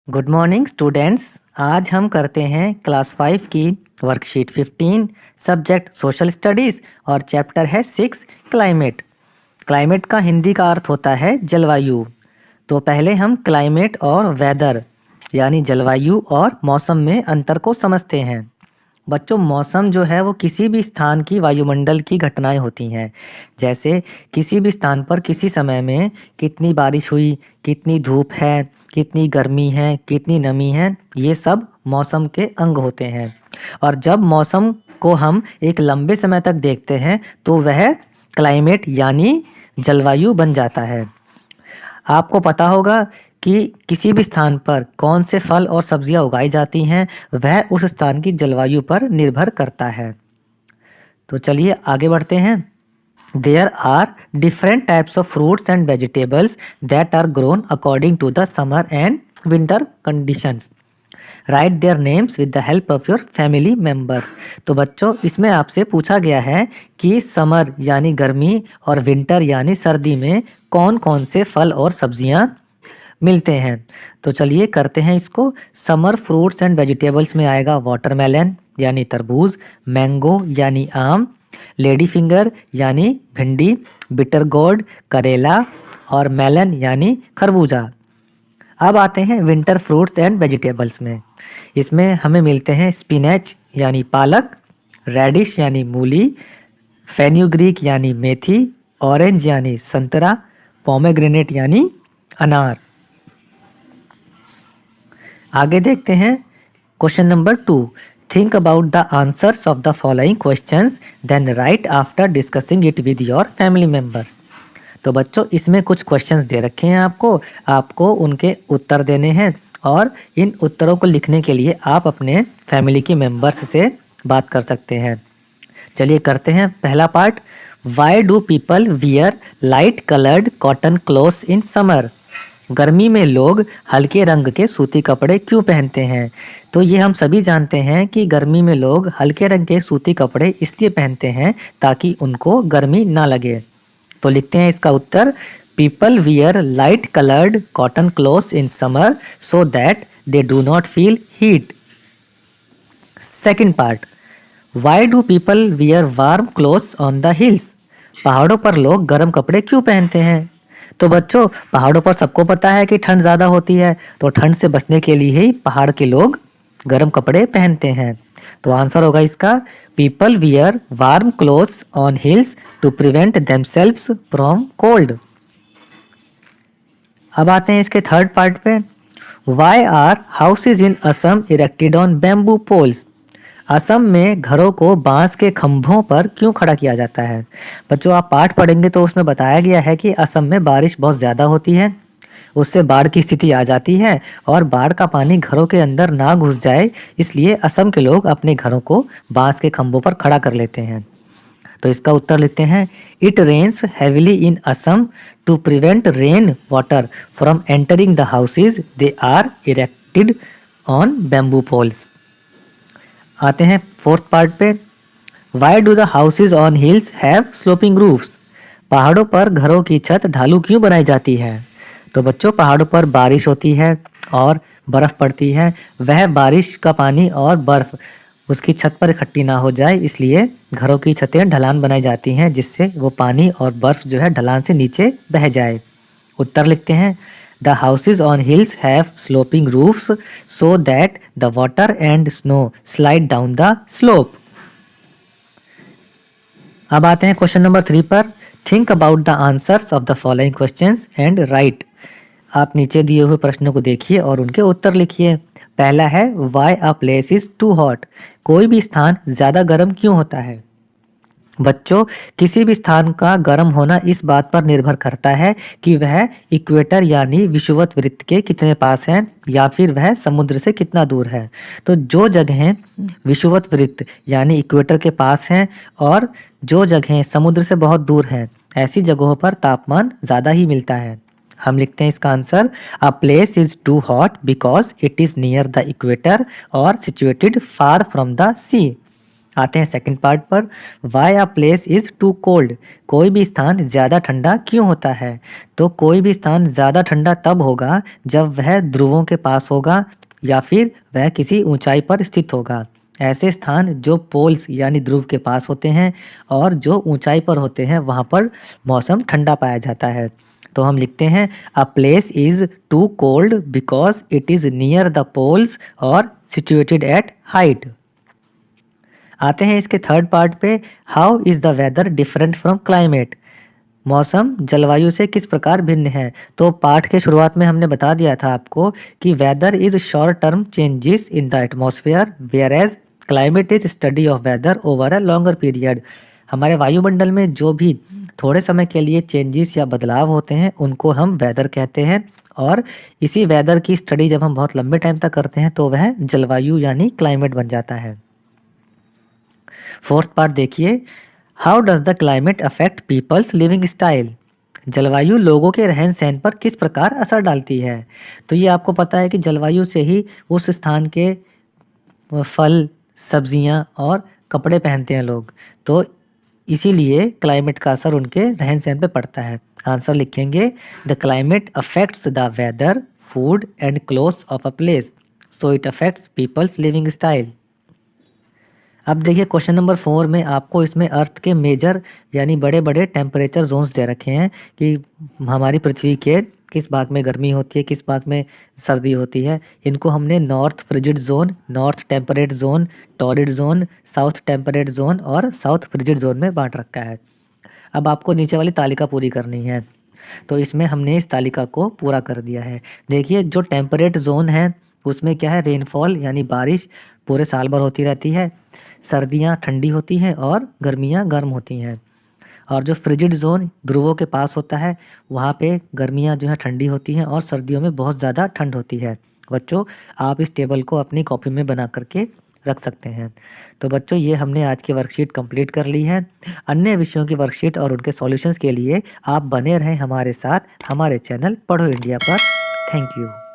Good morning students. आज हम करते हैं क्लास 5 की वर्कशीट 15, सब्जेक्ट सोशल स्टडीज़ और चैप्टर है 6 क्लाइमेट। क्लाइमेट का हिंदी का अर्थ होता है जलवायु। तो पहले हम क्लाइमेट और वेदर यानी जलवायु और मौसम में अंतर को समझते हैं। बच्चों, मौसम जो है वो किसी भी स्थान की वायुमंडल की घटनाएं होती हैं। जैसे किसी भी स्थान पर किसी समय में कितनी बारिश हुई, कितनी धूप है, कितनी गर्मी है, कितनी नमी है, ये सब मौसम के अंग होते हैं। और जब मौसम को हम एक लंबे समय तक देखते हैं तो वह क्लाइमेट यानी जलवायु बन जाता है। आपको पता होगा कि किसी भी स्थान पर कौन से फल और सब्जियां उगाई जाती हैं, वह उस स्थान की जलवायु पर निर्भर करता है। तो चलिए आगे बढ़ते हैं। There are different types of fruits and vegetables that are grown according to the summer and winter conditions. Write their names with the help of your family members. तो बच्चों, इसमें आपसे पूछा गया है कि समर यानी गर्मी और विंटर यानी सर्दी में कौन कौन से फल और सब्जियां मिलते हैं। तो चलिए करते हैं इसको। समर फ्रूट्स एंड वेजिटेबल्स में आएगा वाटरमेलन यानी तरबूज, मैंगो यानी आम, लेडी फिंगर यानी भिंडी, बिटर गोर्ड करेला और मेलन यानी खरबूजा। अब आते हैं विंटर फ्रूट्स एंड वेजिटेबल्स में। इसमें हमें मिलते हैं स्पिनच यानी पालक, रेडिश यानी मूली, फेन्यूग्रीक यानी मेथी, ऑरेंज यानी संतरा, पोमेग्रेनेट यानी अनार। आगे देखते हैं question number 2। Think about the answers of the following questions then write after discussing it with your family members. तो बच्चों, इसमें कुछ क्वेश्चंस दे रखे हैं आपको उनके उत्तर देने हैं और इन उत्तरों को लिखने के लिए आप अपने फैमिली के मेंबर्स से बात कर सकते हैं। चलिए करते हैं पहला part. Why do people wear light coloured cotton clothes in summer. गर्मी में लोग हल्के रंग के सूती कपड़े क्यों पहनते हैं। तो ये हम सभी जानते हैं कि गर्मी में लोग हल्के रंग के सूती कपड़े इसलिए पहनते हैं ताकि उनको गर्मी ना लगे। तो लिखते हैं इसका उत्तर। People wear light coloured cotton clothes in summer so that they do not feel heat. Second part. Why do people wear warm clothes on the hills. पहाड़ों पर लोग गर्म कपड़े क्यों पहनते हैं। तो बच्चों, पहाड़ों पर सबको पता है कि ठंड ज़्यादा होती है, तो ठंड से बचने के लिए ही पहाड़ के लोग गर्म कपड़े पहनते हैं। तो आंसर होगा इसका people wear warm clothes on hills to prevent themselves from cold. अब आते हैं इसके थर्ड पार्ट पे। Why are houses in Assam erected on bamboo poles. Assam में घरों को बांस के खंभों पर क्यों खड़ा किया जाता है। बच्चों, आप पाठ पढ़ेंगे तो उसमें बताया गया है कि असम में बारिश बहुत ज़्यादा होती है, उससे बाढ़ की स्थिति आ जाती है और बाढ़ का पानी घरों के अंदर ना घुस जाए, इसलिए असम के लोग अपने घरों को बांस के खंभों पर खड़ा कर लेते हैं। तो इसका उत्तर लेते हैं। It rains heavily in Assam to prevent rain water from entering the houses they are erected on bamboo poles. आते हैं फोर्थ पार्ट पे। Why do the houses on hills have sloping roofs. पहाड़ों पर घरों की छत ढालू क्यों बनाई जाती है। तो बच्चों, पहाड़ों पर बारिश होती है और बर्फ़ पड़ती है, वह बारिश का पानी और बर्फ़ उसकी छत पर इकट्ठी ना हो जाए, इसलिए घरों की छतें ढलान बनाई जाती हैं जिससे वो पानी और बर्फ़ जो है ढलान से नीचे बह जाए। उत्तर लिखते हैं। The houses on hills have sloping roofs so that the water and snow slide down the slope. अब आते हैं क्वेश्चन नंबर 3 पर। Think about the answers of the following questions and write. आप नीचे दिए हुए प्रश्नों को देखिए और उनके उत्तर लिखिए। पहला है Why a place is too hot? कोई भी स्थान ज़्यादा गर्म क्यों होता है। बच्चों, किसी भी स्थान का गर्म होना इस बात पर निर्भर करता है कि वह इक्वेटर यानी विषुवत वृत्त के कितने पास है या फिर वह समुद्र से कितना दूर है। तो जो जगहें विषुवत वृत्त यानी इक्वेटर के पास हैं और जो जगहें समुद्र से बहुत दूर हैं, ऐसी जगहों पर तापमान ज़्यादा ही मिलता है। हम लिखते हैं इसका answer. A place is too hot because it is near the equator और situated far from the sea. आते हैं सेकंड पार्ट पर। Why a place is too cold, कोई भी स्थान ज़्यादा ठंडा क्यों होता है? तो कोई भी स्थान ज़्यादा ठंडा तब होगा जब वह ध्रुवों के पास होगा या फिर वह किसी ऊंचाई पर स्थित होगा। ऐसे स्थान जो पोल्स यानी ध्रुव के पास होते हैं और जो ऊंचाई पर होते हैं वहाँ पर मौसम ठंडा पाया जाता है। तो हम लिखते हैं a place is too cold because it is near the poles और सिचुएटेड एट हाइट। आते हैं इसके थर्ड पार्ट पे। How is the weather different from climate, मौसम जलवायु से किस प्रकार भिन्न है? तो पाठ के शुरुआत में हमने बता दिया था आपको कि weather is short term changes in the atmosphere whereas climate is study of weather over a longer period. हमारे वायुमंडल में जो भी थोड़े समय के लिए चेंजेस या बदलाव होते हैं उनको हम वेदर कहते हैं, और इसी वेदर की स्टडी जब हम बहुत लंबे टाइम तक करते हैं तो वह जलवायु यानी क्लाइमेट बन जाता है। फोर्थ पार्ट देखिए, how does the climate affect people's living style, जलवायु लोगों के रहन सहन पर किस प्रकार असर डालती है? तो ये आपको पता है कि जलवायु से ही उस स्थान के फल, सब्जियां और कपड़े पहनते हैं लोग, तो इसीलिए क्लाइमेट का असर उनके रहन सहन पे पड़ता है। आंसर लिखेंगे, the climate affects the weather, food and clothes of a place, so it affects people's living style. अब देखिए क्वेश्चन नंबर 4 में आपको इसमें अर्थ के मेजर यानी बड़े बड़े टेम्परेचर जोन्स दे रखे हैं कि हमारी पृथ्वी के किस भाग में गर्मी होती है, किस भाग में सर्दी होती है। इनको हमने north frigid zone, north temperate zone, torrid zone, south temperate zone और साउथ फ्रिजिड जोन में बांट रखा है। अब आपको नीचे वाली तालिका पूरी करनी है, तो इसमें हमने इस तालिका को पूरा कर दिया है। देखिए जो टेम्परेट जोन है उसमें क्या है, रेनफॉल यानी बारिश पूरे साल भर होती रहती है, सर्दियाँ ठंडी होती हैं और गर्मियाँ गर्म होती हैं। और जो फ्रिजिड जोन ध्रुवों के पास होता है वहाँ पे गर्मियाँ जो है ठंडी होती हैं और सर्दियों में बहुत ज़्यादा ठंड होती है। बच्चों आप इस टेबल को अपनी कॉपी में बना करके रख सकते हैं। तो बच्चों ये हमने आज की वर्कशीट कंप्लीट कर ली है। अन्य विषयों की वर्कशीट और उनके सॉल्यूशंस के लिए आप बने रहें हमारे साथ हमारे चैनल पढ़ो इंडिया पर। Thank you.